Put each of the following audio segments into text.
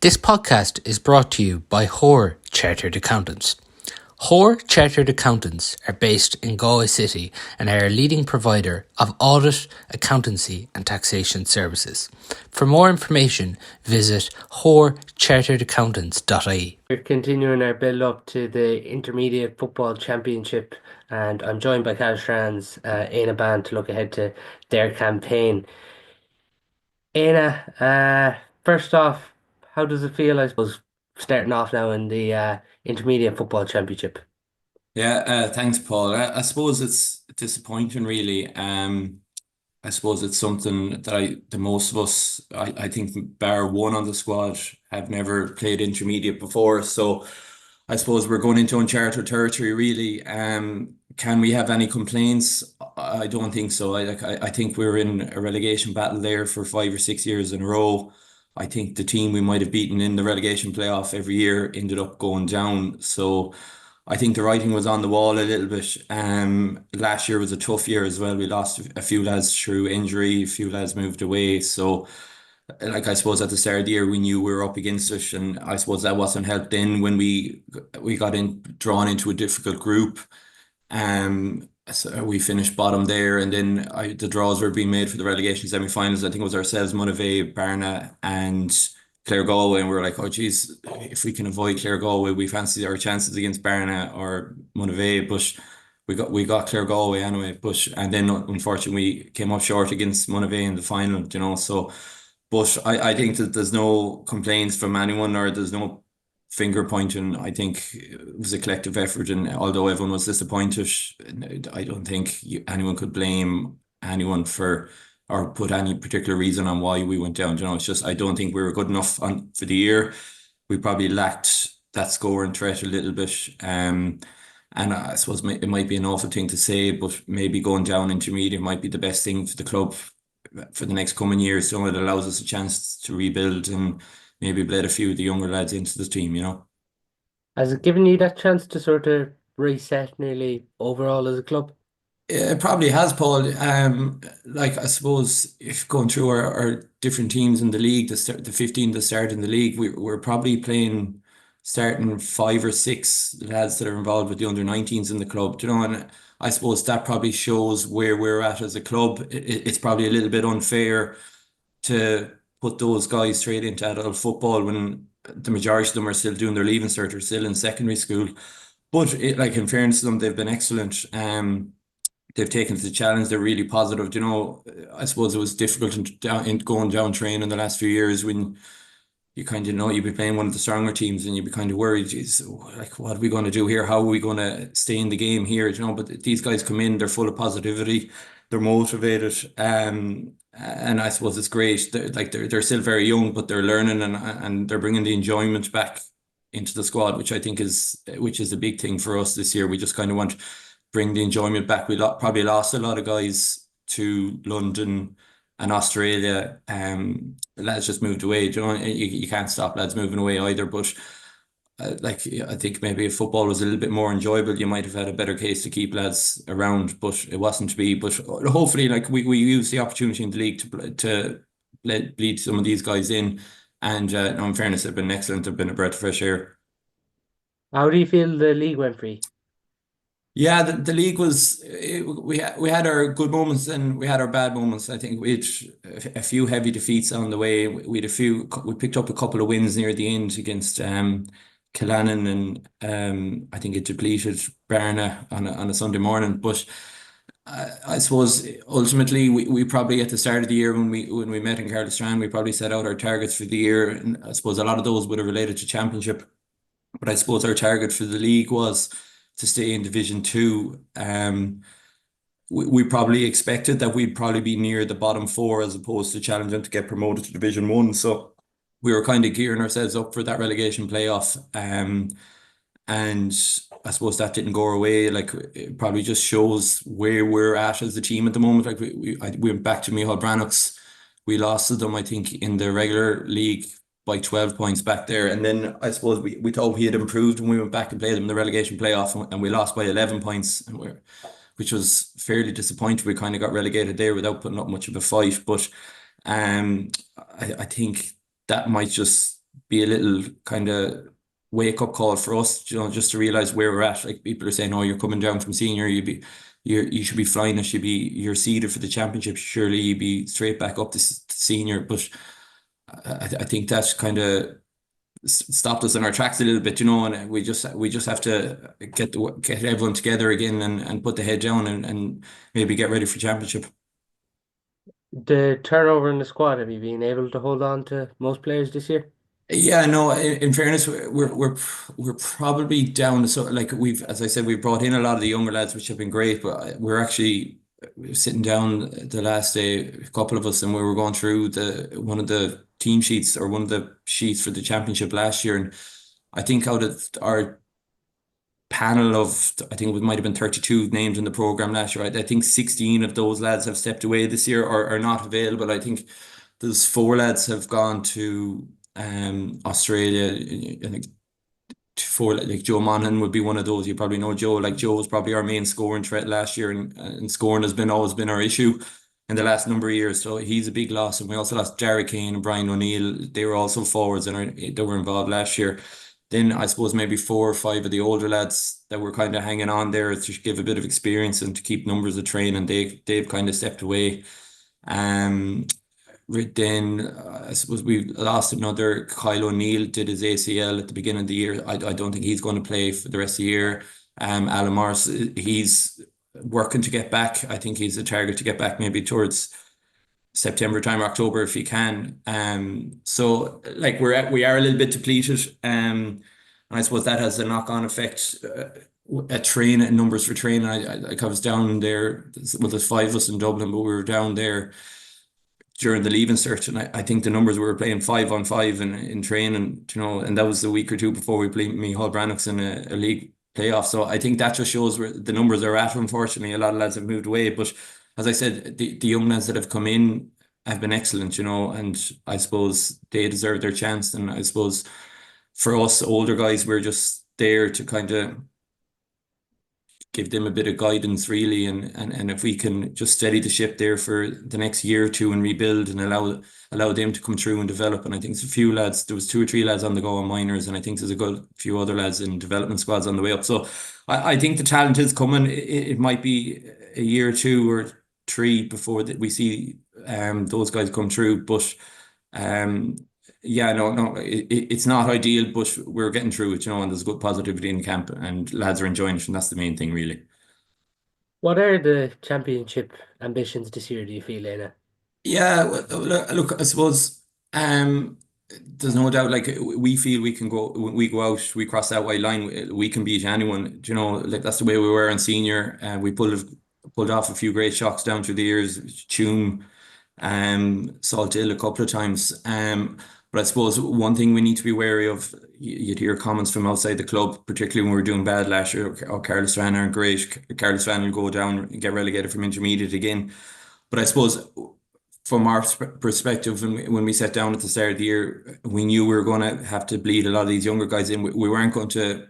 This podcast is brought to you by Hoare Chartered Accountants. Hoare Chartered Accountants are based in Galway City and are a leading provider of audit, accountancy and taxation services. For more information, visit hoarecharteredaccountants.ie. We're continuing our build up to the Intermediate Football Championship, and I'm joined by Caherlistrane's Eanna Bane to look ahead to their campaign. Eanna, first off, how does it feel, I suppose, starting off now in the Intermediate Football Championship? Yeah, thanks, Paul. I suppose it's disappointing, really. I suppose it's something that the most of us, I think, bar one on the squad, have never played intermediate before. So I suppose we're going into uncharted territory, really. Can we have any complaints? I don't think so. I think we're in a relegation battle there for 5 or 6 years in a row. I think the team we might have beaten in the relegation playoff every year ended up going down. So I think the writing was on the wall a little bit. Last year was a tough year as well. We lost a few lads through injury, a few lads moved away. So, I suppose at the start of the year we knew we were up against it, and I suppose that wasn't helped in when we got drawn into a difficult group. So we finished bottom there, and then the draws were being made for the relegation semi-finals. I think it was ourselves, Monivea, Barna, and Clare Galway, and we were like, oh geez, if we can avoid Clare Galway, we fancy our chances against Barna or Monivea, but we got Clare Galway anyway. But and then unfortunately we came up short against Monivea in the final, So, but I think that there's no complaints from anyone, or there's no finger pointing. I think it was a collective effort, and although everyone was disappointed, I don't think anyone could blame anyone for or put any particular reason on why we went down. It's just I don't think we were good enough for the year. We probably lacked that scoring threat a little bit. And I suppose it might be an awful thing to say, but maybe going down intermediate might be the best thing for the club for the next coming years. So it allows us a chance to rebuild and maybe bled a few of the younger lads into the team. Has it given you that chance to sort of reset nearly overall as a club? It probably has, Paul. I suppose if going through our different teams in the league, the 15 that start in the league, we're probably playing starting 5 or 6 lads that are involved with the under 19s in the club. And I suppose that probably shows where we're at as a club. It's probably a little bit unfair to put those guys straight into adult football when the majority of them are still doing their leaving cert or still in secondary school. But in fairness to them, they've been excellent. They've taken to the challenge. They're really positive. I suppose it was difficult in going down training in the last few years when you kind of know you'd be playing one of the stronger teams and you'd be kind of worried, geez, what are we going to do here? How are we going to stay in the game here? But these guys come in, they're full of positivity, they're motivated, and I suppose it's great. They're still very young, but they're learning and they're bringing the enjoyment back into the squad, which I think is a big thing for us this year. We just kind of want to bring the enjoyment back. We probably lost a lot of guys to London and Australia. Lads just moved away. You can't stop lads moving away either. But I think maybe if football was a little bit more enjoyable, you might have had a better case to keep lads around. But it wasn't to be. But hopefully, we use the opportunity in the league to bleed some of these guys in. And no, in fairness, they've been excellent. They've been a breath of fresh air. How do you feel the league went for you? Yeah, the league was we had our good moments and we had our bad moments. I think we had a few heavy defeats on the way. We picked up a couple of wins near the end against Killannon, and I think it depleted Barna on a Sunday morning. But I suppose ultimately we probably at the start of the year when we met in Caherlistrane, we probably set out our targets for the year, and I suppose a lot of those would have related to championship. But I suppose our target for the league was to stay in Division 2. We probably expected that we'd probably be near the bottom 4 as opposed to challenging to get promoted to Division 1. So we were kind of gearing ourselves up for that relegation playoff. And I suppose that didn't go our way. It probably just shows where we're at as a team at the moment. We went back to Micheál Brannocks. We lost to them, I think, in the regular league by 12 points back there. And then I suppose we thought he had improved when we went back and played him in the relegation playoff, and we lost by 11 points, which was fairly disappointing. We kind of got relegated there without putting up much of a fight. But I think that might just be a little kind of wake up call for us, just to realize where we're at. Like people are saying, oh, you're coming down from senior, you should be flying, it should be you're seeded for the championship. Surely you'd be straight back up to senior. But I think that's kind of stopped us in our tracks a little bit, and we just have to get everyone together again and put the head down and maybe get ready for championship. The turnover in the squad, have you been able to hold on to most players this year? Yeah, no, in fairness, we're probably down to sort of like as I said, we've brought in a lot of the younger lads, which have been great, but we're actually sitting down the last day, a couple of us, and we were going through the one of the team sheets or one of the sheets for the championship last year, and I think out of our panel of, I think it might have been 32 names in the program last year. I think 16 of those lads have stepped away this year or are not available. I think there's four lads have gone to Australia. I think four, like Joe Monaghan would be one of those. You probably know Joe. Like Joe was probably our main scoring threat last year, and scoring has been always been our issue in the last number of years. So he's a big loss. And we also lost Jerry Kane and Brian O'Neill. They were also forwards they were involved last year. Then I suppose maybe four or five of the older lads that were kind of hanging on there to give a bit of experience and to keep numbers of training, they've kind of stepped away. Um, then I suppose we lost another. Kyle O'Neill did his ACL at the beginning of the year. I don't think he's going to play for the rest of the year. Alan Morris, he's working to get back. I think he's a target to get back maybe towards September time or October if he can. So like we are a little bit depleted. And I suppose that has a knock-on effect at training, numbers for training. I was down there. Well, there's five of us in Dublin, but we were down there during the leaving cert, and I think the numbers we were playing 5-on-5 in training, and that was a week or two before we played Micheál Brannocks in a league playoff. So I think that just shows where the numbers are at. Unfortunately, a lot of lads have moved away, but as I said, the young lads that have come in have been excellent, and I suppose they deserve their chance. And I suppose for us older guys, we're just there to kind of give them a bit of guidance really, and if we can just steady the ship there for the next year or two and rebuild and allow them to come through and develop. And I think there's a few lads, there was two or three lads on the go in minors, and I think there's a good few other lads in development squads on the way up. So I think the talent is coming. It might be a year or two or three before that we see those guys come through, but um yeah, no, it's not ideal, but we're getting through it, and there's good positivity in camp and lads are enjoying it, and that's the main thing, really. What are the championship ambitions this year, do you feel, Eanna? Yeah, well, look, I suppose there's no doubt. Like we feel we can go when we go out, we cross that white line. We can beat anyone. Like that's the way we were in senior. We pulled off a few great shocks down through the years. Tuam, Salt Hill a couple of times. But I suppose one thing we need to be wary of, you'd hear comments from outside the club, particularly when we were doing bad last year. Oh, Caherlistrane aren't great. Caherlistrane will go down and get relegated from intermediate again. But I suppose from our perspective, when we sat down at the start of the year, we knew we were going to have to bleed a lot of these younger guys in. We weren't going to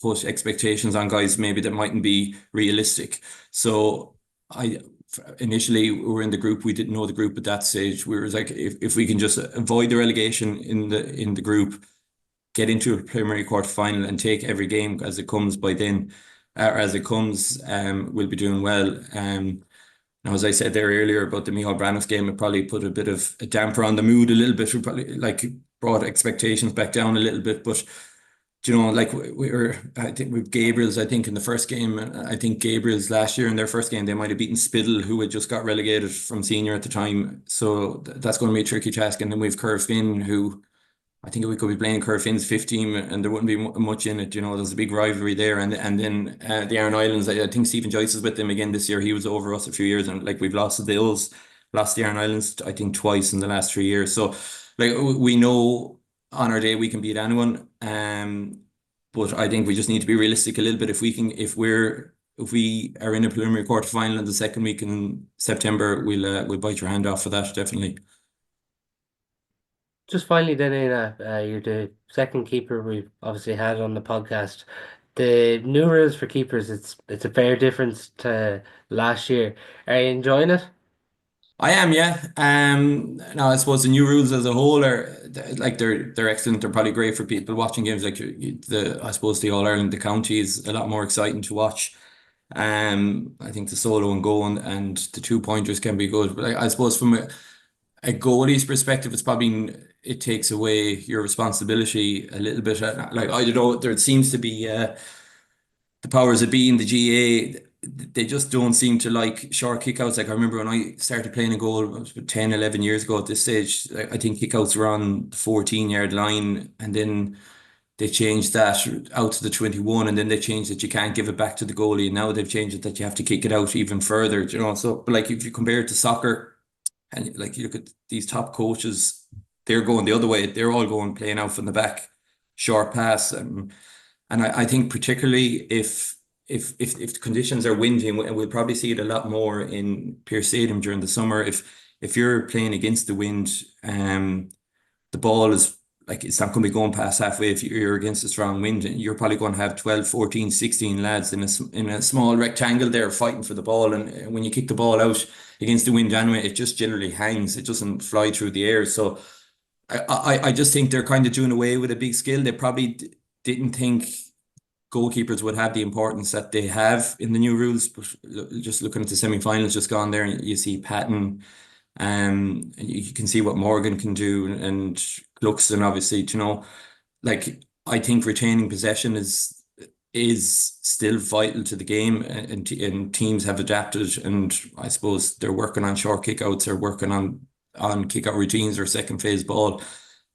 put expectations on guys maybe that mightn't be realistic. So I initially we were in the group. We didn't know the group at that stage. We were like, if we can just avoid the relegation in the group, get into a preliminary quarter final, and take every game as it comes by then, or as it comes, we'll be doing well. Now, as I said there earlier about the Micheál Brannocks game, it probably put a bit of a damper on the mood a little bit. We probably like brought expectations back down a little bit, but like we were, I think with Gabriel's, I think in the first game, I think Gabriel's last year in their first game, they might have beaten Spiddle, who had just got relegated from senior at the time. So that's going to be a tricky task. And then we've Corofin, who I think we could be playing Corofin's 15 and there wouldn't be much in it. There's a big rivalry there. And then the Aran Islands, I think Stephen Joyce is with them again this year. He was over us a few years, and like we've lost the Ills, lost the Aran Islands, I think twice in the last 3 years. So like we know on our day we can beat anyone. But I think we just need to be realistic a little bit. If we are in a preliminary quarter final in the second week in September, we'll bite your hand off for that, definitely. Just finally then, Eanna, you're the second keeper we've obviously had on the podcast. The new rules for keepers, it's a fair difference to last year. Are you enjoying it? I am, yeah. Now I suppose the new rules as a whole are like they're excellent. They're probably great for people watching games. Like the I suppose the All Ireland, the county is a lot more exciting to watch. I think the solo and goal and the 2 pointers can be good. But I suppose from a goalie's perspective, it's probably it takes away your responsibility a little bit. Like I don't know, there seems to be the powers that be in the GA, they just don't seem to like short kickouts. Like I remember when I started playing a goal, it was about 10, 11 years ago at this stage, I think kickouts were on the 14-yard line, and then they changed that out to the 21, and then they changed that you can't give it back to the goalie. And now they've changed it that you have to kick it out even further, you know. So, but like if you compare it to soccer, and like you look at these top coaches, they're going the other way. They're all going playing out from the back, short pass. And I think particularly if the conditions are windy, and we'll probably see it a lot more in Pearse Stadium during the summer. If you're playing against the wind, the ball is like it's not going to be going past halfway if you're against a strong wind. And you're probably going to have 12, 14, 16 lads in a small rectangle there fighting for the ball. And when you kick the ball out against the wind anyway, it just generally hangs. It doesn't fly through the air. So I just think they're kind of doing away with a big skill. They probably didn't think goalkeepers would have the importance that they have in the new rules. But just looking at the semi-finals just gone there, and you see Patton, and you can see what Morgan can do, and Gluckson obviously, you know, like I think retaining possession is still vital to the game, and teams have adapted, and I suppose they're working on short kickouts, they're working on kick out routines or second phase ball.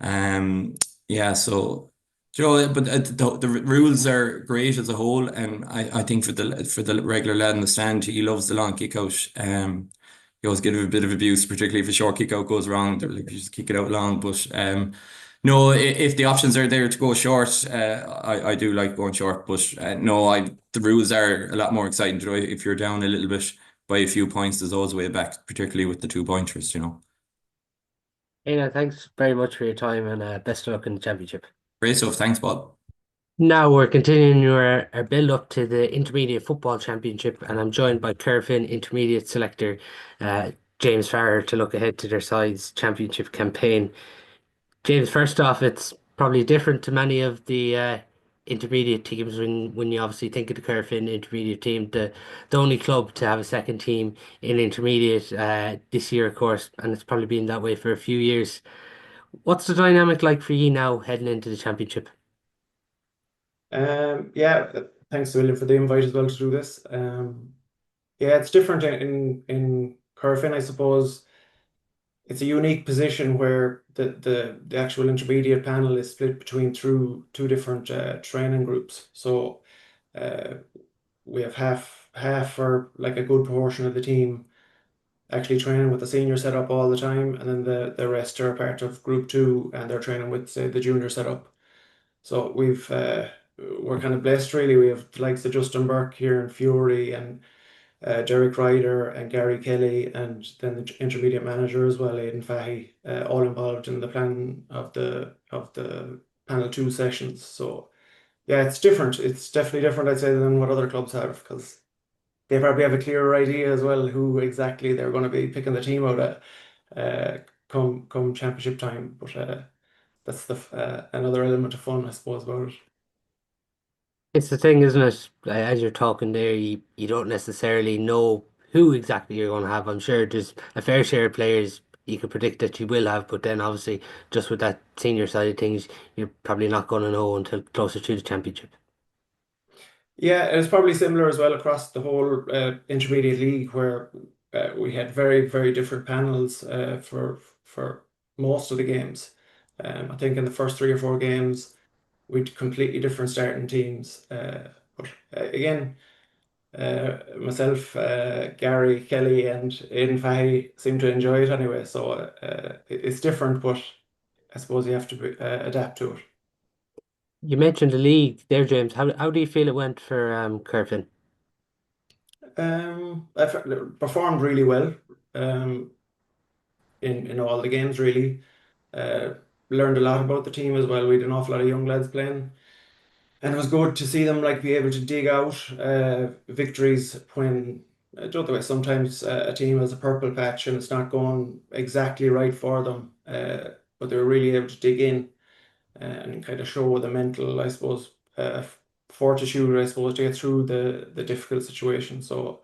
Um, yeah, so you know, but the rules are great as a whole, and I think for the regular lad in the stand, he loves the long kick out. You always get a bit of abuse, particularly if a short kick out goes wrong. They're like, you just kick it out long. But no, if the options are there to go short, I do like going short. But no, the rules are a lot more exciting. You know, if you're down a little bit by a few points, there's always a way back, particularly with the 2 pointers. You know, Thanks very much for your time and best of luck in the championship. great stuff. Thanks, Bob. Now we're continuing our build up to the Intermediate Football Championship, and I'm joined by Corofin Intermediate selector James Farragher to look ahead to their side's championship campaign. James, first off, it's probably different to many of the intermediate teams when you obviously think of the Corofin Intermediate team, the only club to have a second team in intermediate this year, of course, and it's probably been that way for a few years. What's the dynamic like for you now heading into the championship? Yeah, thanks to William for the invite as well to do this. Yeah, it's different in Corofin, I suppose. It's a unique position where the actual intermediate panel is split between two different training groups. So uh, we have half or like a good proportion of the team actually training with the senior setup all the time, and then the rest are part of group two and they're training with say the junior setup. So we're kind of blessed really. We have the likes of Justin Burke here and Fury and Derek Ryder and Gary Kelly, and then the intermediate manager as well, Aidan Fahy, all involved in the plan of the panel two sessions. So yeah, it's different. It's definitely different, I'd say, than what other clubs have, because they probably have a clearer idea as well who exactly they're going to be picking the team out at come championship time. But that's the another element of fun, I suppose, about it. It's the thing, isn't it? As you're talking there, you don't necessarily know who exactly you're going to have. I'm sure there's a fair share of players you could predict that you will have, but then obviously just with that senior side of things, you're probably not going to know until closer to the championship. Yeah, it's probably similar as well across the whole intermediate league, where we had very, very different panels for most of the games. I think in the first three or four games, we'd completely different starting teams. But again, myself, Gary, Kelly, and Aidan Fahy seem to enjoy it anyway. So it's different, but I suppose you have to adapt to it. You mentioned the league there, James. How do you feel it went for Corofin? Performed really well in all the games, really. Uh, Learned a lot about the team as well. We had an awful lot of young lads playing, and it was good to see them like be able to dig out victories when don't the way sometimes a team has a purple patch and it's not going exactly right for them, but they're really able to dig in and kind of show the mental, I suppose, fortitude, I suppose, to get through the difficult situation. So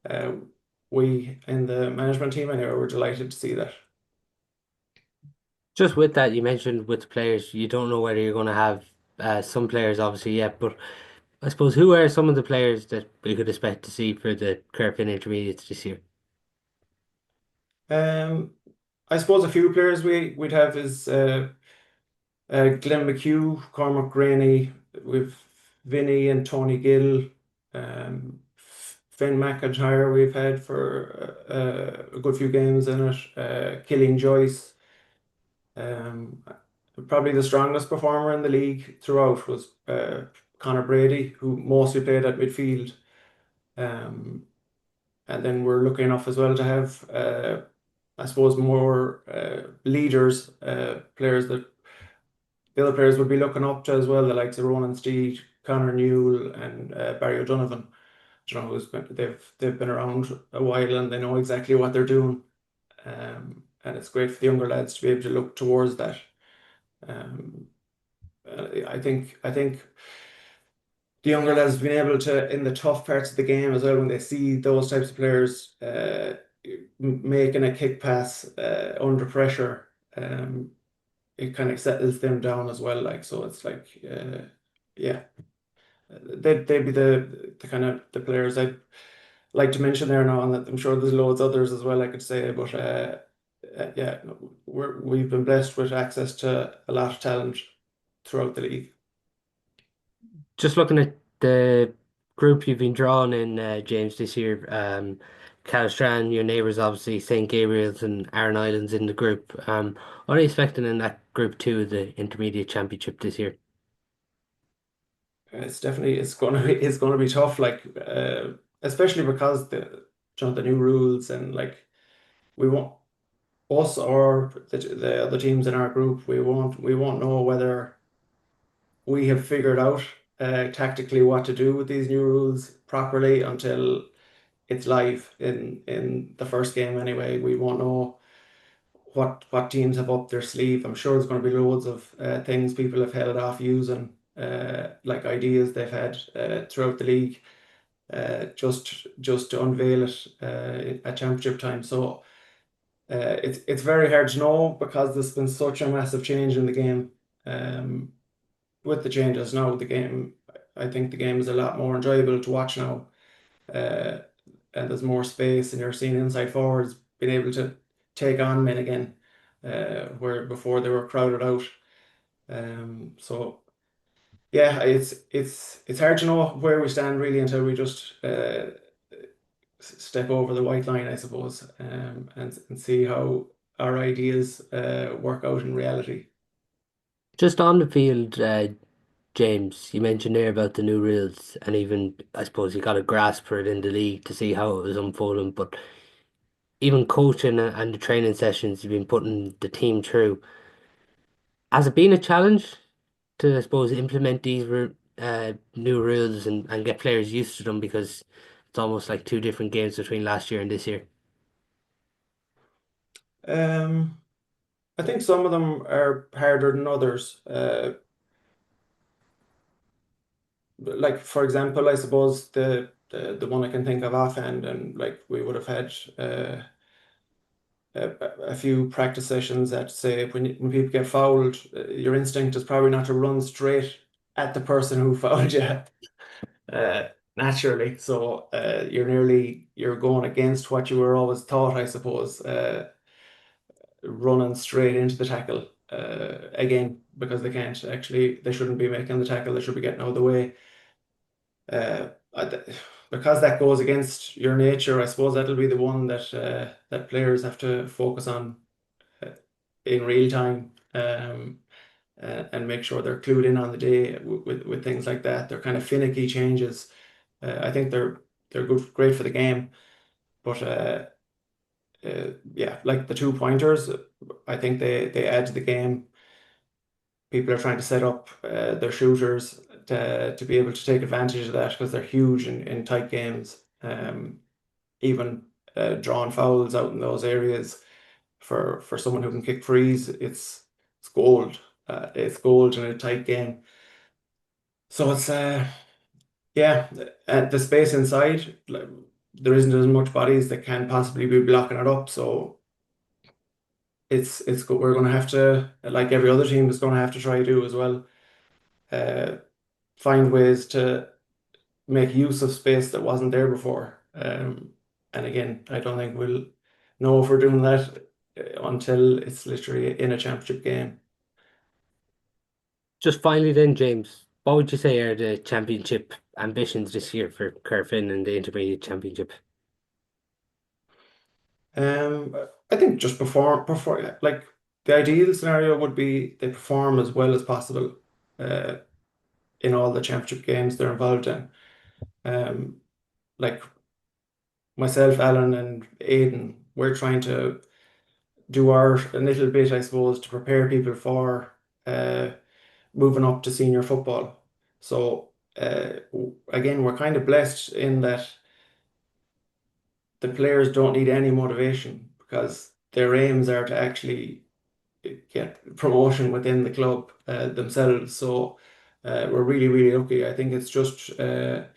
uh, we in the management team anyway, we're delighted to see that. Just with that, you mentioned with the players, you don't know whether you're going to have some players obviously yet, but I suppose who are some of the players that we could expect to see for the Corofin Intermediates this year? Um, I suppose a few players we'd have is Glenn McHugh, Cormac Graney, with Vinny and Tony Gill, Finn McIntyre we've had for a good few games in it, Killing Joyce. Um, Probably the strongest performer in the league throughout was Conor Brady, who mostly played at midfield. Um, and then we're lucky enough as well to have, I suppose, more leaders, players that the other players would be looking up to as well, the likes of Ronan Steed, Conor Newell, and Barry O'Donovan. You know, they've been around a while and they know exactly what they're doing. And it's great for the younger lads to be able to look towards that. Um, I think the younger lads have been able to, in the tough parts of the game as well, when they see those types of players making a kick pass under pressure, it kind of settles them down as well. Like so, it's like yeah, they'd be the kind of the players I'd like to mention there now, and that I'm sure there's loads others as well I could say, but yeah, we've been blessed with access to a lot of talent throughout the league. Just looking at the group you've been drawn in, James, this year, Caherlistrane, your neighbours, obviously, St. Gabriel's and Aran Islands in the group. What are you expecting in that group two of the Intermediate Championship this year? It's gonna be tough, like especially because the new rules and like we won't us or the other teams in our group we won't know whether we have figured out tactically what to do with these new rules properly until it's live in the first game anyway. We won't know what teams have up their sleeve. I'm sure there's going to be loads of things people have held off using, like ideas they've had throughout the league, just to unveil it at championship time. So it's very hard to know because there's been such a massive change in the game. Um, with the changes now, I think the game is a lot more enjoyable to watch now. Uh, and there's more space, and you're seeing inside forwards being able to take on men again, where before they were crowded out. So yeah, it's hard to know where we stand really until we just step over the white line, I suppose, and see how our ideas work out in reality. Just on the field, James, you mentioned there about the new rules, and even I suppose you got a grasp for it in the league to see how it was unfolding. But even coaching and the training sessions you've been putting the team through, has it been a challenge to, I suppose, implement these new rules and get players used to them because it's almost like two different games between last year and this year? Um, I think some of them are harder than others. Like for example, I suppose the one I can think of offhand, and like we would have had a few practice sessions that say when people get fouled, your instinct is probably not to run straight at the person who fouled you, uh, naturally. So you're going against what you were always taught, I suppose, running straight into the tackle again because they shouldn't be making the tackle, they should be getting out of the way. Uh, I th- because that goes against your nature, I suppose that'll be the one that players have to focus on uh, in real time, and make sure they're clued in on the day with things like that. They're kind of finicky changes. I think they're great for the game, but yeah, like the 2 pointers, I think they add to the game. People are trying to set up their shooters to be able to take advantage of that because they're huge in tight games. even drawing fouls out in those areas for someone who can kick frees, it's gold. It's gold in a tight game. So it's yeah, the space inside, like, there isn't as much bodies that can possibly be blocking it up. So we're going to have to, like every other team is going to have to try to do as well, uh, find ways to make use of space that wasn't there before. And again, I don't think we'll know if we're doing that until it's literally in a championship game. Just finally then, James, what would you say are the championship ambitions this year for Corofin and the Intermediate Championship? I think just perform like the ideal scenario would be they perform as well as possible uh, in all the championship games they're involved in. Um, like myself, Alan, and Aidan, we're trying to do our a little bit, I suppose, to prepare people for uh, moving up to senior football. So again, we're kind of blessed in that the players don't need any motivation because their aims are to actually get promotion within the club themselves. So we're really, really lucky. I think it's just for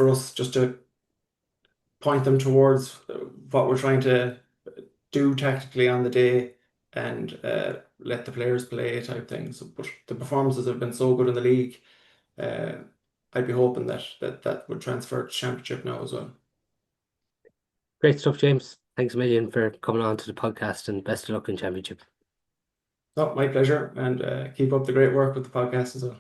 us just to point them towards what we're trying to do tactically on the day and let the players play type things. But the performances have been so good in the league. Uh, I'd be hoping that would transfer to championship now as well. Great stuff, James. Thanks a million for coming on to the podcast and best of luck in Championship. Oh, my pleasure, and keep up the great work with the podcast as well.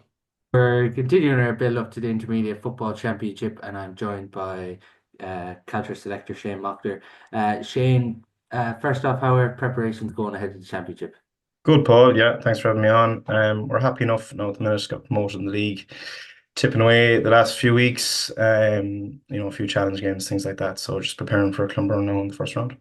We're continuing our build up to the Intermediate Football Championship, and I'm joined by Caltra selector Shane Mockler. Shane, first off, how are preparations going ahead of the championship? Good, Paul. Yeah, thanks for having me on. We're happy enough now at the minute, got promoted in the league, tipping away the last few weeks, a few challenge games, things like that. So just preparing for Clonburn now in the first round.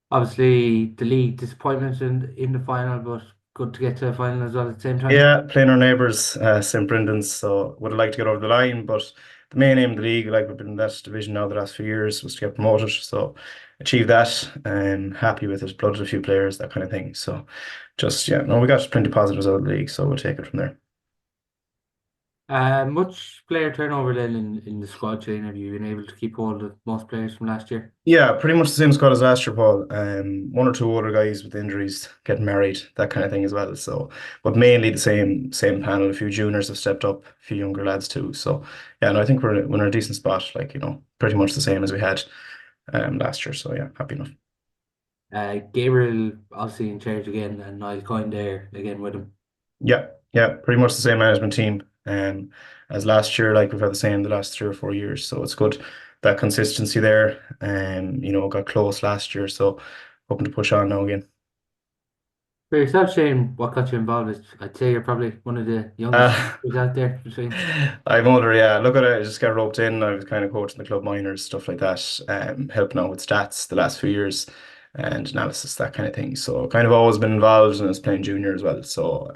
Obviously, the league disappointment in the final, but good to get to the final as well at the same time. Yeah, playing our neighbours, St. Brendan's, so would have liked to get over the line, but the main aim of the league, like we've been in that division now the last few years, was to get promoted. So achieved that, and happy with it, blooded a few players, that kind of thing. So just, yeah, no, we got plenty of positives out of the league, so we'll take it from there. Much player turnover then in the squad, Shane. Have you been able to keep hold of most players from last year? Yeah, pretty much the same squad as last year, Paul. One or two older guys with injuries, getting married, that kind of thing as well. So, but mainly the same panel. A few juniors have stepped up, a few younger lads too. So, yeah, no, I think we're in a decent spot. Like, pretty much the same as we had last year. So, yeah, happy enough. Gabriel obviously in charge again, and Niall Coyne there again with him. Yeah, pretty much the same management team as last year. Like we've had the same the last 3 or 4 years. So it's good that consistency there. Got close last year. So hoping to push on now again. For yourself, Shane, what got you involved? I'd say you're probably one of the youngest Uh, who's out there between. I'm older, yeah. Look at it, I just got roped in. I was kind of coaching the club minors, stuff like that, helping out with stats the last few years and analysis, that kind of thing. So kind of always been involved and I was playing junior as well. So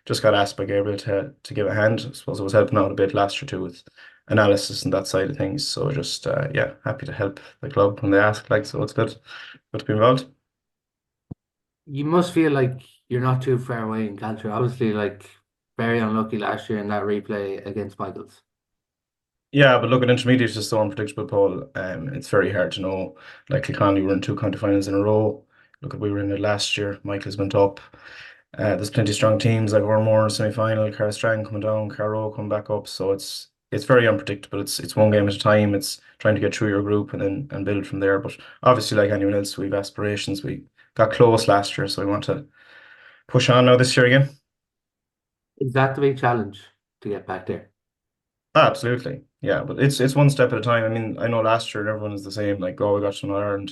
just got asked by Gabriel to give a hand. I suppose I was helping out a bit last year too with analysis and that side of things. So just yeah, happy to help the club when they ask, like, so it's good to be involved. You must feel like you're not too far away in Caltra. Obviously, like very unlucky last year in that replay against Michaels. Yeah, but look, at intermediate is just so unpredictable, Paul. It's very hard to know. Like Kilconley were in 2 county finals in a row. Look at we were in it last year. Michael's went up. There's plenty of strong teams like Carnmore in semi-final, Caherlistrane coming down, Carrow coming back up. So it's very unpredictable. It's one game at a time. It's trying to get through your group and then and build from there. But obviously, like anyone else, we have aspirations. We got close last year, so we want to push on now this year again. Is that the big challenge to get back there? Absolutely. Yeah, but it's one step at a time. I mean, I know last year everyone is the same, like, oh, we got to Ireland,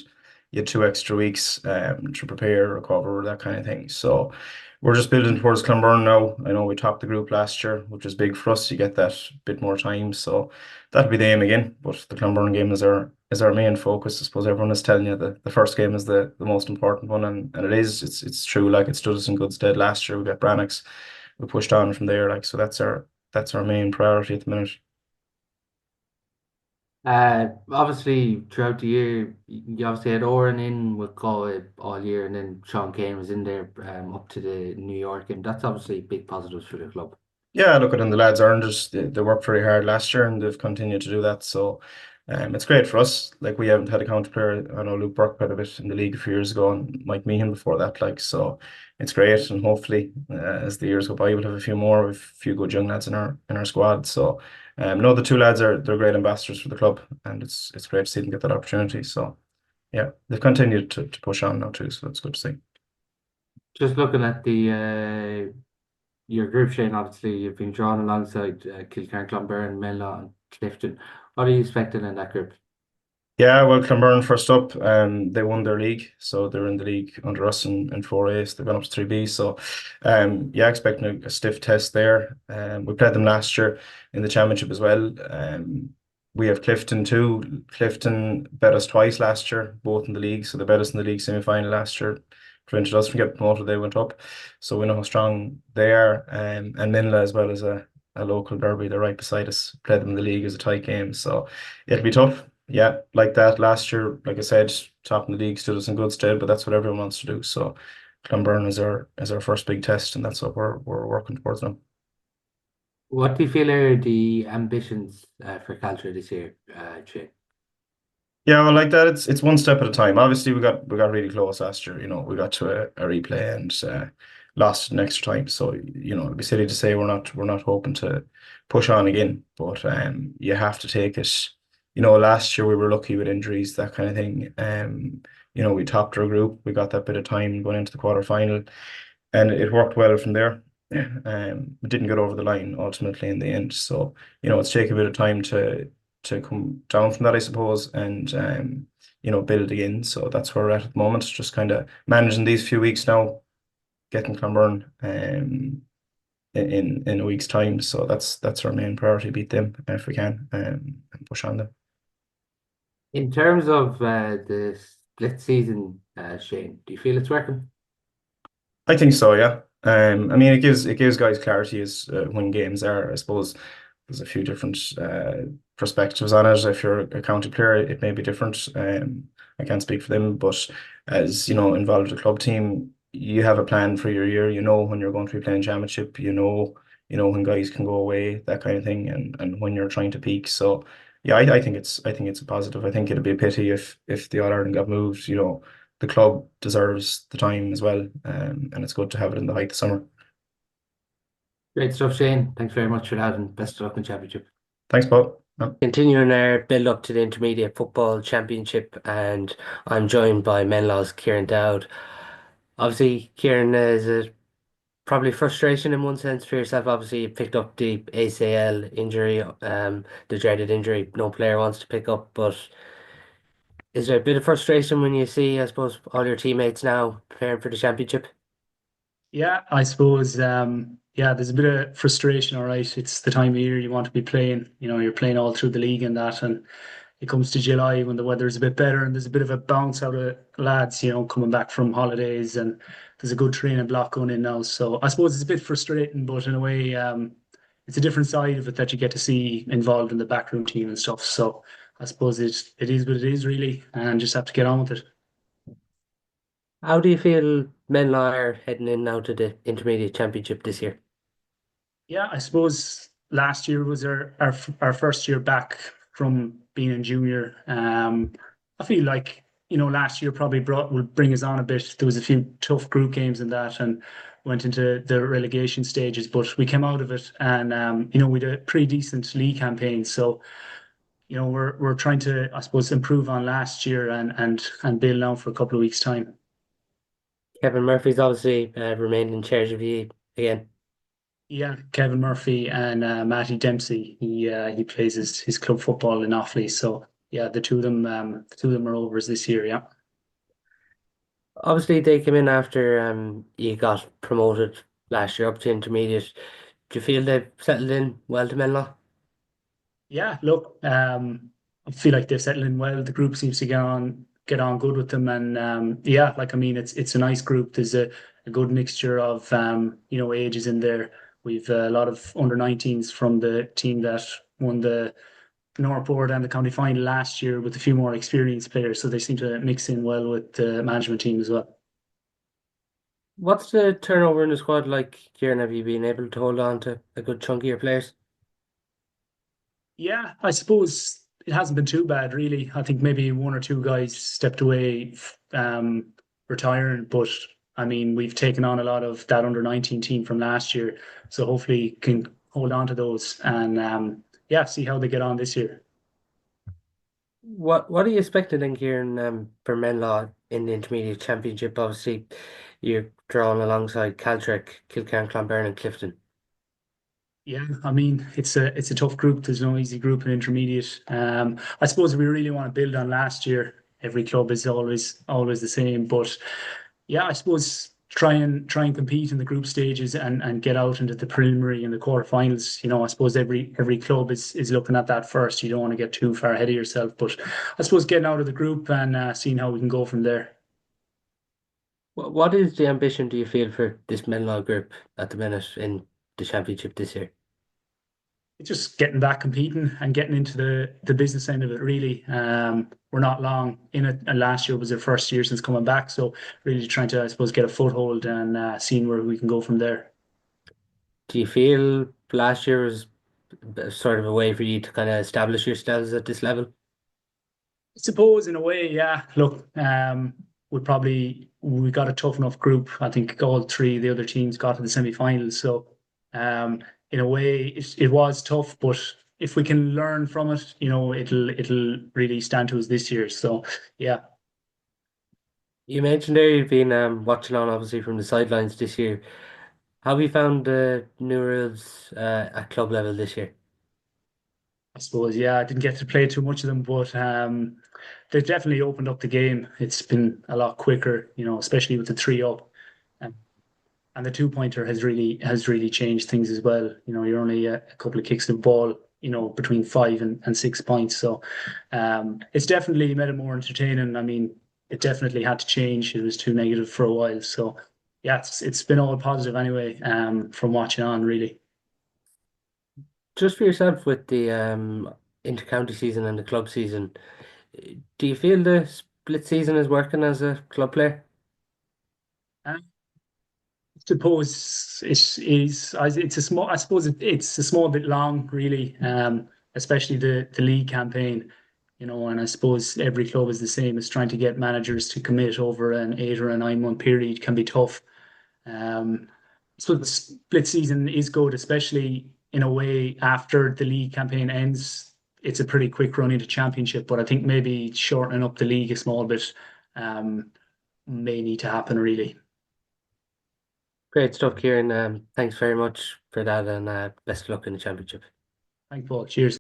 you had 2 extra weeks to prepare, recover, that kind of thing. So we're just building towards Clonburn now. I know we topped the group last year, which is big for us. You get that bit more time. So that'll be the aim again. But the Clonburn game is our main focus. I suppose everyone is telling you that the first game is the most important one, and it is. It's true, like it stood us in good stead last year. We got Brannocks. We pushed on from there, like, so that's our main priority at the minute. Obviously, throughout the year, you obviously had Oren in with Galway all year, and then Sean Kane was in there up to the New York, and that's obviously big positives for the club. Yeah, look at them. The lads earned it. They worked very hard last year and they've continued to do that. So it's great for us. Like we haven't had a counter player. I know Luke Burke played a bit in the league a few years ago and Mike Meehan before that. Like so, it's great. And hopefully, as the years go by, we'll have a few more. We've a few good young lads in our squad. So no, the two lads they're great ambassadors for the club, and it's great to see them get that opportunity. So yeah, they've continued to push on now too. So that's good to see. Just looking at the your group, Shane, obviously you've been drawn alongside Kilkenny, Clonberne, Menlough, and Clifton. What are you expecting in that group? Yeah, well, Clonberne first up, they won their league, so they're in the league under us in 4A, so they've gone up to 3B. So, yeah, expecting a stiff test there. We played them last year in the championship as well. We have Clifton too. Clifton bet us twice last year, both in the league. So they bet us in the league semi-final last year, prevented us from getting promoted. They went up, so we know how strong they are. And Menlough as well as a local derby. They're right beside us. Played them in the league as a tight game, so it'll be tough. Yeah, like that last year, like I said, top in the league stood us in good stead, but that's what everyone wants to do. So Clonberne is our first big test, and that's what we're working towards now. What do you feel are the ambitions for Caltra this year, Shane? Yeah, well, like that, it's one step at a time. Obviously, we got really close last year. We got to a replay and lost in extra time. So it'd be silly to say we're not hoping to push on again. But you have to take it. Last year we were lucky with injuries, that kind of thing. We topped our group. We got that bit of time going into the quarter final, and it worked well from there. We didn't get over the line ultimately in the end. So it's taken a bit of time to come down from that, I suppose, and build again. So that's where we're at the moment. Just kind of managing these few weeks now, getting Clonberne in a week's time. So that's our main priority, beat them if we can, and push on them. In terms of the split season, Shane, do you feel it's working? I think so, yeah. I mean, it gives guys clarity as when games are. I suppose there's a few different perspectives on it. If you're a county player, it may be different. I can't speak for them, but as involved with a club team, you have a plan for your year. You know when you're going to be playing championship. When guys can go away, that kind of thing, and when you're trying to peak. So, yeah, I think it's a positive. I think it'd be a pity if the All Ireland got moved. The club deserves the time as well, and it's good to have it in the height of summer. Great stuff, Shane. Thanks very much for that, and best of luck in championship. Thanks, Paul. Yeah. Continuing our build up to the Intermediate Football Championship, and I'm joined by Menlough's Kieran Dowd. Obviously, Kieran, is it probably frustration in one sense for yourself? Obviously, you picked up the ACL injury, the dreaded injury no player wants to pick up, but is there a bit of frustration when you see, I suppose, all your teammates now preparing for the championship? Yeah, I suppose, yeah, there's a bit of frustration, all right. It's the time of year you want to be playing, you're playing all through the league and that, and it comes to July when the weather's a bit better and there's a bit of a bounce out of lads, coming back from holidays, and there's a good training block going in now. So I suppose it's a bit frustrating, but in a way, it's a different side of it that you get to see involved in the backroom team and stuff. So I suppose it is what it is really, and just have to get on with it. How do you feel Menlough are heading in now to the Intermediate Championship this year? Yeah, I suppose last year was our first year back from being in junior. I feel like last year probably will bring us on a bit. There was a few tough group games in that, and went into the relegation stages, but we came out of it, and we did a pretty decent league campaign. So we're trying to, I suppose, improve on last year and build now for a couple of weeks' time. Kevin Murphy's obviously remained in charge of you again. Yeah, Kevin Murphy and Matty Dempsey. He plays his club football in Offaly. So yeah, the two of them are overs this year. Yeah. Obviously, they came in after you got promoted last year up to intermediate. Do you feel they've settled in well to Menlough? Yeah, look, I feel like they've settled in well. The group seems to get on good with them, and yeah, like I mean, it's a nice group. There's a good mixture of ages in there. We've a lot of under 19s from the team that won the Northport and the county final last year with a few more experienced players, so they seem to mix in well with the management team as well. What's the turnover in the squad like, Kieran? Have you been able to hold on to a good chunk of your players? Yeah, I suppose it hasn't been too bad, really. I think maybe one or two guys stepped away, retiring, but I mean, we've taken on a lot of that under-19 team from last year, so hopefully can hold on to those and yeah, see how they get on this year. What are you expecting then, Kieran, for Menlough in the Intermediate Championship? Obviously, you're drawing alongside Caltra, Kilcarn, Clonberne and Clifton. Yeah, I mean, it's a tough group. There's no easy group in intermediate. I suppose if we really want to build on last year, every club is always the same. But yeah, I suppose try and compete in the group stages and get out into the preliminary and the quarterfinals. I suppose every club is looking at that first. You don't want to get too far ahead of yourself, but I suppose getting out of the group and seeing how we can go from there. What is the ambition, do you feel, for this Menlough group at the minute in the championship this year? It's just getting back competing and getting into the business end of it, really. We're not long in it, and last year was their first year since coming back, so really trying to, I suppose, get a foothold and seeing where we can go from there. Do you feel last year was sort of a way for you to kind of establish yourselves at this level? I suppose in a way, yeah. Look, we got a tough enough group. I think all three of the other teams got to the semi-finals, so in a way, it was tough. But if we can learn from it, it'll really stand to us this year. So yeah. You mentioned there you've been watching on obviously from the sidelines this year. How have you found the new rules at club level this year? I suppose, yeah, I didn't get to play too much of them, but they've definitely opened up the game. It's been a lot quicker, especially with the three up. And, and the two-pointer has really changed things as well. You're only a couple of kicks of the ball, between 5 and 6 points. So it's definitely made it more entertaining. I mean, it definitely had to change. It was too negative for a while. So yeah, it's been all positive anyway, from watching on, really. Just for yourself with the inter-county season and the club season, do you feel the split season is working as a club player? Suppose it's a small. I suppose it's a small bit long, really. Especially the league campaign, and I suppose every club is the same. Is trying to get managers to commit over an 8 or 9 month period can be tough. So the split season is good, especially in a way after the league campaign ends. It's a pretty quick run into championship, but I think maybe shortening up the league a small bit may need to happen, really. Great stuff, Kieran. Thanks very much for that and best of luck in the championship. Thanks, Paul. Cheers.